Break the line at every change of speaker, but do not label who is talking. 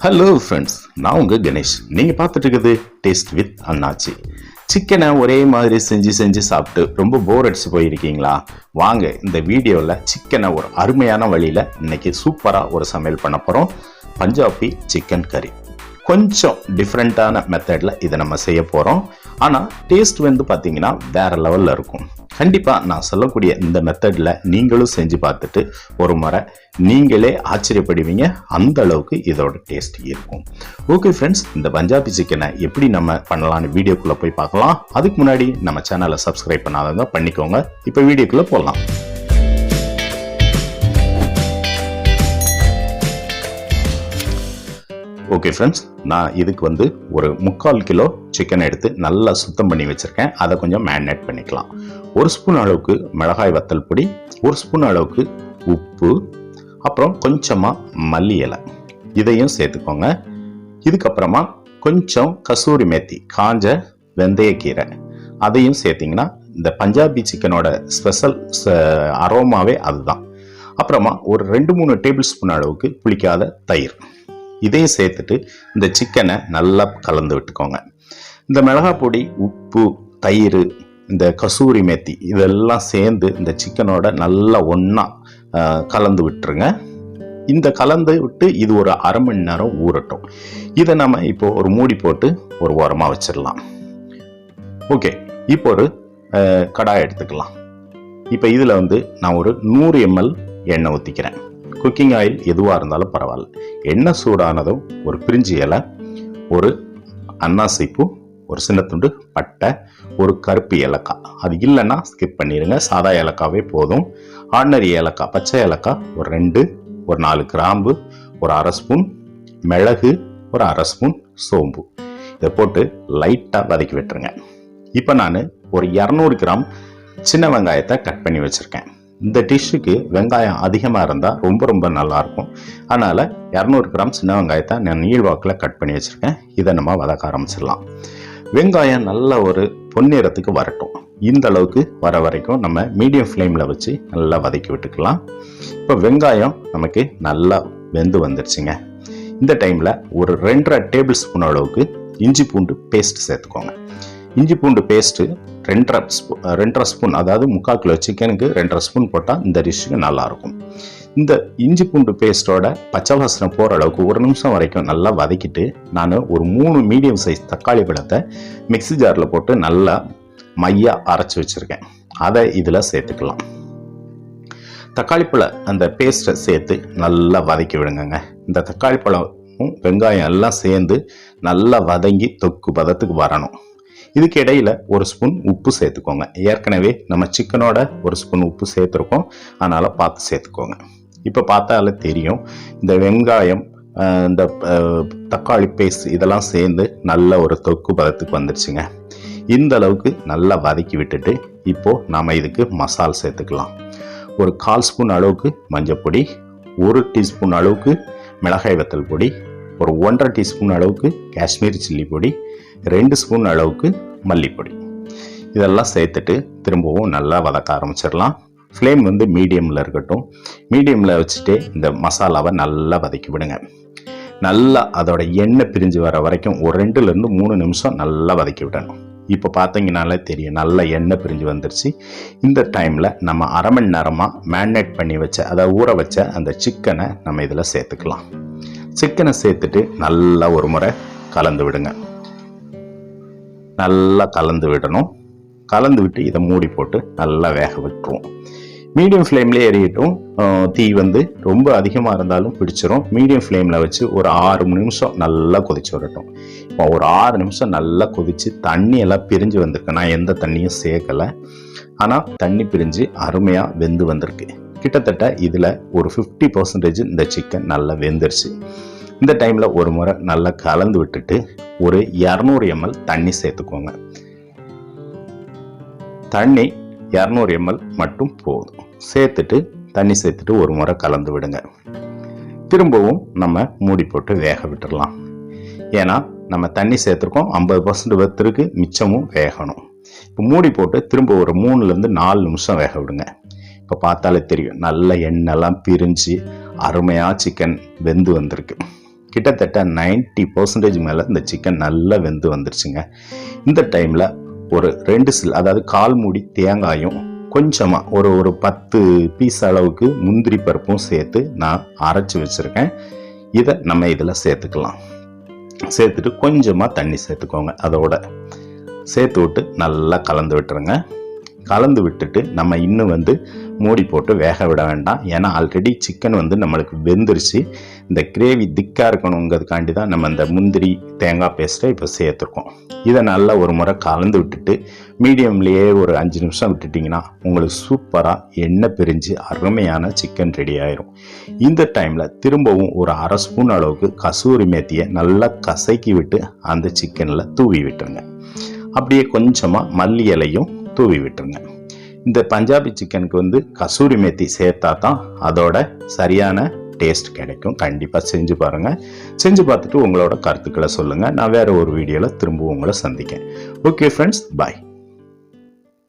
Hello friends, நான் உங்கள் கணேஷ். நீங்கள் பார்த்துட்டு இருக்குது டேஸ்ட் வித் அண்ணாச்சி. சிக்கனை ஒரே மாதிரி செஞ்சு சாப்பிட்டு ரொம்ப போர் அடிச்சு போயிருக்கீங்களா? வாங்க இந்த வீடியோவில் சிக்கனை ஒரு அருமையான வழியில் இன்னைக்கு சூப்பராக ஒரு சமையல் பண்ண போகிறோம். பஞ்சாபி சிக்கன் கறி. கொஞ்சம் டிஃப்ரெண்ட்டான மெத்தடில் இதை நம்ம செய்ய போகிறோம். ஆனால் டேஸ்ட் வந்து பார்த்தீங்கன்னா வேறு லெவலில் இருக்கும். கண்டிப்பாக நான் சொல்லக்கூடிய இந்த மெத்தடில் நீங்களும் செஞ்சு பார்த்துட்டு ஒரு முறை நீங்களே ஆச்சரியப்படுவீங்க. அந்த அளவுக்கு இதோட டேஸ்ட் இருக்கும். ஓகே ஃப்ரெண்ட்ஸ், இந்த பஞ்சாபி சிக்கனை எப்படி நம்ம பண்ணலான்னு வீடியோக்குள்ளே போய் பார்க்கலாம். அதுக்கு முன்னாடி நம்ம சேனலை சப்ஸ்கிரைப் பண்ணாதவங்க பண்ணிக்கோங்க. இப்போ வீடியோக்குள்ளே போகலாம். ஓகே ஃப்ரெண்ட்ஸ், நான் இதுக்கு வந்து ஒரு 3/4 கிலோ சிக்கன் எடுத்து நல்லா சுத்தம் பண்ணி வச்சுருக்கேன். அதை கொஞ்சம் மேரினேட் பண்ணிக்கலாம். 1 ஸ்பூன் அளவுக்கு மிளகாய் வத்தல் பொடி, 1 ஸ்பூன் அளவுக்கு உப்பு, அப்புறம் கொஞ்சமாக மல்லி இலை, இதையும் சேர்த்துக்கோங்க. இதுக்கப்புறமா கொஞ்சம் கசூரி மேத்தி, காஞ்ச வெந்தயக்கீரை, அதையும் சேர்த்திங்கன்னா இந்த பஞ்சாபி சிக்கனோட ஸ்பெஷல் அரோமாவே அதுதான். அப்புறமா ஒரு 2-3 டேபிள் ஸ்பூன் அளவுக்கு புளிக்காத தயிர், இதையும் சேர்த்துட்டு இந்த சிக்கனை நல்லா கலந்து விட்டுக்கோங்க. இந்த மிளகாய் பொடி, உப்பு, தயிர், இந்த கசூரி மேத்தி இதெல்லாம் சேர்ந்து இந்த சிக்கனோட நல்லா ஒன்றா கலந்து விட்டுருங்க. இந்த கலந்து விட்டு இது ஒரு அரை மணி நேரம் ஊறட்டும். இதை நம்ம இப்போ ஒரு மூடி போட்டு ஒரு ஓரமாக வச்சிடலாம். ஓகே, இப்போ ஒரு கடாய் எடுத்துக்கலாம். இப்போ இதில் வந்து நான் ஒரு 100 ml எண்ணெய் ஊற்றிக்கிறேன். குக்கிங் ஆயில் எதுவாக இருந்தாலும் பரவாயில்ல. எண்ணெய் சூடானதும் ஒரு பிரிஞ்சி இலை, ஒரு அன்னாசி பூ, ஒரு சின்ன துண்டு பட்டை, ஒரு கருப்பு ஏலக்காய், அது இல்லைன்னா ஸ்கிப் பண்ணிடுங்க, சாதா ஏலக்காவே போதும். ஆர்டினரி ஏலக்காய், பச்சை ஏலக்காய் ஒரு 2, ஒரு 4 கிராம்பு, ஒரு அரை ஸ்பூன் மிளகு, ஒரு அரை ஸ்பூன் சோம்பு, இதை போட்டு லைட்டாக வதக்கி விட்டுருங்க. இப்போ நான் ஒரு 200 கிராம் சின்ன வெங்காயத்தை கட் பண்ணி வச்சுருக்கேன். இந்த டிஷ்ஷுக்கு வெங்காயம் அதிகமாக இருந்தால் ரொம்ப நல்லாயிருக்கும். அதனால் 200 கிராம் சின்ன வெங்காயத்தை நான் நீள்வாக்கில் கட் பண்ணி வச்சுருக்கேன். இதை நம்ம வதக்க ஆரம்பிச்சிடலாம். வெங்காயம் நல்ல ஒரு பொன்னிறத்துக்கு வரட்டும். இந்த அளவுக்கு வர வரைக்கும் நம்ம மீடியம் ஃப்ளேமில் வச்சு நல்லா வதக்கி விட்டுக்கலாம். இப்போ வெங்காயம் நமக்கு நல்லா வெந்து வந்துடுச்சுங்க. இந்த டைமில் ஒரு 2.5 டேபிள் ஸ்பூன் அளவுக்கு இஞ்சி பூண்டு பேஸ்ட் சேர்த்துக்கோங்க. இஞ்சி பூண்டு பேஸ்ட்டு 2.5 ஸ்பூன், அதாவது 3/4 கிலோ சிக்கனுக்கு 2.5 ஸ்பூன் போட்டால் இந்த டிஷ்ஷுக்கு நல்லாயிருக்கும். இந்த இஞ்சி பூண்டு பேஸ்ட்டோட பச்சை வாசனை போகிற அளவுக்கு 1 நிமிஷம் வரைக்கும் நல்லா வதக்கிட்டு நான் ஒரு 3 மீடியம் சைஸ் தக்காளி பழத்தை மிக்ஸி ஜாரில் போட்டு நல்லா மையாக அரைச்சி வச்சுருக்கேன். அதை இதில் சேர்த்துக்கலாம். தக்காளி பழம் அந்த பேஸ்ட்டை சேர்த்து நல்லா வதக்கி விடுங்க. இந்த தக்காளி பழமும் வெங்காயம் எல்லாம் சேர்ந்து நல்லா வதங்கி தொக்கு பதத்துக்கு வரணும். இதுக்கு இடையில 1 ஸ்பூன் உப்பு சேர்த்துக்கோங்க. ஏற்கனவே நம்ம சிக்கனோட 1 ஸ்பூன் உப்பு சேர்த்துருக்கோம், அதனால் பார்த்து சேர்த்துக்கோங்க. இப்போ பார்த்தாலே தெரியும், இந்த வெங்காயம், இந்த தக்காளி பேஸ்ட் இதெல்லாம் சேர்ந்து நல்ல ஒரு தொக்கு பதத்துக்கு வந்துடுச்சுங்க. இந்த அளவுக்கு நல்லா வதக்கி விட்டுட்டு இப்போது நாம் இதுக்கு மசால் சேர்த்துக்கலாம். ஒரு 1/4 ஸ்பூன் அளவுக்கு மஞ்சள் பொடி, 1 டீஸ்பூன் அளவுக்கு மிளகாய் வத்தல் பொடி, ஒரு 1.5 டீஸ்பூன் அளவுக்கு காஷ்மீரி சில்லி பொடி, 2 ஸ்பூன் அளவுக்கு மல்லிப்பொடி, இதெல்லாம் சேர்த்துட்டு திரும்பவும் நல்லா வதக்க ஆரம்பிச்சிடலாம். ஃப்ளேம் வந்து மீடியமில் இருக்கட்டும். மீடியமில் வச்சுட்டு இந்த மசாலாவை நல்லா வதக்கி விடுங்க. நல்லா அதோட எண்ணெய் பிரிஞ்சு வர வரைக்கும் ஒரு 2-3 நிமிஷம் நல்லா வதக்கி விடணும். இப்போ பார்த்தீங்கனாலே தெரியும், நல்லா எண்ணெய் பிரிஞ்சு வந்துருச்சு. இந்த டைமில் நம்ம அரை மணி நேரமாக மேரினேட் பண்ணி வச்ச, அதாவது ஊற வச்ச அந்த சிக்கனை நம்ம இதில் சேர்த்துக்கலாம். சிக்கனை சேர்த்துட்டு நல்லா ஒரு முறை கலந்து விடுங்க. நல்லா கலந்து விடணும். கலந்து விட்டு இதை மூடி போட்டு நல்லா வேக விட்டுருவோம். மீடியம் ஃப்ளேம்லேயே எரியட்டும். தீ வந்து ரொம்ப அதிகமாக இருந்தாலும் பிடிச்சிரும். மீடியம் ஃப்ளேமில் வச்சு ஒரு 6 நிமிஷம் நல்லா கொதிச்சு வரட்டும். இப்போ ஒரு 6 நிமிஷம் நல்லா கொதித்து தண்ணி எல்லாம் பிரிஞ்சு வந்திருக்கு. நான் எந்த தண்ணியும் சேர்க்கலை, ஆனால் தண்ணி பிரிஞ்சு அருமையாக வெந்து வந்திருக்கு. கிட்டத்தட்ட இதில் ஒரு 50% இந்த சிக்கன் நல்லா வெந்துருச்சு. இந்த டைமில் ஒரு முறை நல்லா கலந்து விட்டுட்டு ஒரு 200 ml தண்ணி சேர்த்துக்கோங்க. தண்ணி 200 ml மட்டும் போதும். தண்ணி சேர்த்துட்டு ஒரு முறை கலந்து விடுங்க. திரும்பவும் நம்ம மூடி போட்டு வேக விட்டுடலாம். ஏன்னா நம்ம தண்ணி சேர்த்துருக்கோம், 50% வெத்திருக்கு, மிச்சமும் வேகணும். இப்போ மூடி போட்டு திரும்ப ஒரு 3-4 நிமிஷம் வேக விடுங்க. இப்போ பார்த்தாலே தெரியும், நல்ல எண்ணெய்லாம் பிரிஞ்சு அருமையாக சிக்கன் வெந்து வந்திருக்கு. கிட்டத்தட்ட 90% மேலே இந்த சிக்கன் நல்லா வெந்து வந்துருச்சுங்க. இந்த டைமில் ஒரு 2 சில், அதாவது 1/4 மூடி தேங்காயும் கொஞ்சமாக ஒரு 10 பீஸ் அளவுக்கு முந்திரி பருப்பும் சேர்த்து நான் அரைச்சி வச்சுருக்கேன். இதை நம்ம இதில் சேர்த்துக்கலாம். சேர்த்துட்டு கொஞ்சமாக தண்ணி சேர்த்துக்கோங்க. அதோட சேர்த்து விட்டு நல்லா கலந்து விட்டுருங்க. கலந்து விட்டுட்டு நம்ம இன்னும் மூடி போட்டு வேக விட வேண்டாம். ஏன்னா ஆல்ரெடி சிக்கன் நம்மளுக்கு வெந்துருச்சு. இந்த கிரேவி திக்காக இருக்கணுங்கிறதுக்காண்டி தான் நம்ம இந்த முந்திரி தேங்காய் பேஸ்ட்டை இப்போ சேர்த்துருக்கோம். இதை நல்லா ஒரு முறை கலந்து விட்டுட்டு மீடியம்லேயே ஒரு 5 நிமிஷம் விட்டுட்டிங்கன்னா உங்களுக்கு சூப்பராக எண்ணெய் பிரிஞ்சு அருமையான சிக்கன் ரெடி ஆயிரும். இந்த டைமில் திரும்பவும் ஒரு 1/2 ஸ்பூன் அளவுக்கு கசூரி மேத்தியை நல்லா கசக்கி விட்டு அந்த சிக்கனில் தூவி விட்டுருங்க. அப்படியே கொஞ்சமாக மல்லி இலையும் தூவி விட்டுருங்க. இந்த பஞ்சாபி சிக்கனுக்கு கசூரி மேத்தி சேர்த்தா தான் அதோட சரியான டேஸ்ட் கிடைக்கும். கண்டிப்பாக செஞ்சு பாருங்கள். செஞ்சு பார்த்துட்டு உங்களோட கருத்துக்களை சொல்லுங்கள். நான் வேறு ஒரு வீடியோவில் திரும்பவும் உங்களை சந்திக்கேன். ஓகே ஃப்ரெண்ட்ஸ், பாய்.